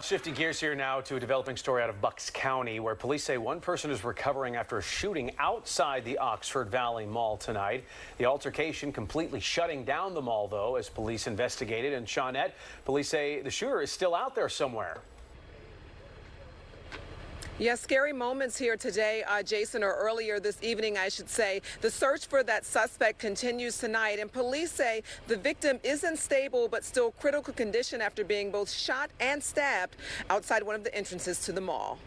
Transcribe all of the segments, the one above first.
Shifting gears here now to a developing story out of Bucks County, where police say one person is recovering after a shooting outside the Oxford Valley Mall tonight. The altercation completely shutting down the mall, though, as police investigated. And Shawnette, police say the shooter is still out there somewhere. Yes, scary moments here today, Jason, or earlier this evening, I should say. The search for that suspect continues tonight, and police say the victim is in stable but still critical condition after being both shot and stabbed outside one of the entrances to the mall.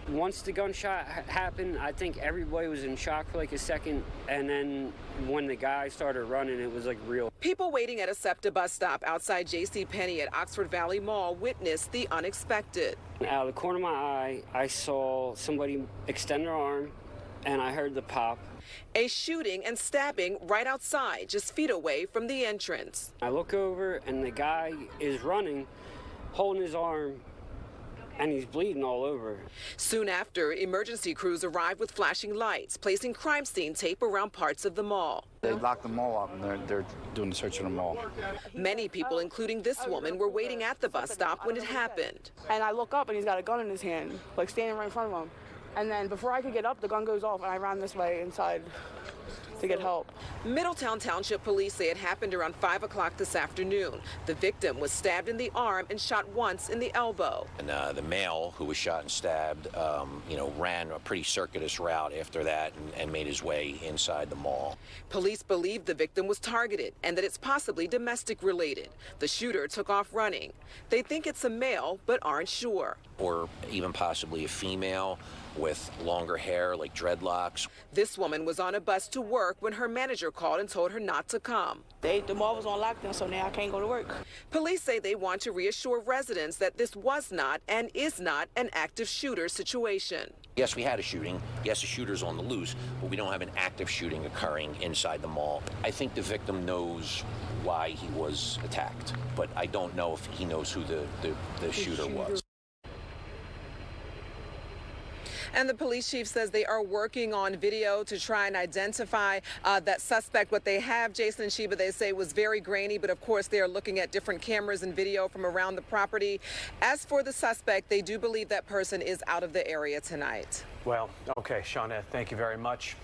Once the gunshot happened, I think everybody was in shock for like a second, and then when the guy started running, it was like real. People waiting at a SEPTA bus stop outside JCPenney at Oxford Valley Mall witnessed the unexpected. Out of the corner of my eye, I saw somebody extend their arm, and I heard the pop. A shooting and stabbing right outside, just feet away from the entrance. I look over, and the guy is running, holding his arm, and he's bleeding all over. Soon after, emergency crews arrived with flashing lights, placing crime scene tape around parts of the mall. They locked the mall up, and they're doing the search of the mall. Many people, including this woman, were waiting at the bus stop when it happened. And I look up, and he's got a gun in his hand, like standing right in front of him. And then before I could get up, the gun goes off, and I ran this way inside to get help. Middletown Township Police say it happened around 5 o'clock this afternoon. The victim was stabbed in the arm and shot once in the elbow. And the male who was shot and stabbed, ran a pretty circuitous route after that and made his way inside the mall. Police believe the victim was targeted and that it's possibly domestic related. The shooter took off running. They think it's a male, but aren't sure. Or even possibly a female with longer hair, like dreadlocks. This woman was on a bus to work when her manager called and told her not to come. The mall was on lockdown, so now I can't go to work. Police say they want to reassure residents that this was not and is not an active shooter situation. Yes, we had a shooting. Yes, the shooter's on the loose, but we don't have an active shooting occurring inside the mall. I think the victim knows why he was attacked, but I don't know if he knows who the shooter was. And the police chief says they are working on video to try and identify that suspect. What they have, Jason and Sheba, they say was very grainy, but of course they are looking at different cameras and video from around the property. As for the suspect, they do believe that person is out of the area tonight. Well, okay, Shawnette, thank you very much.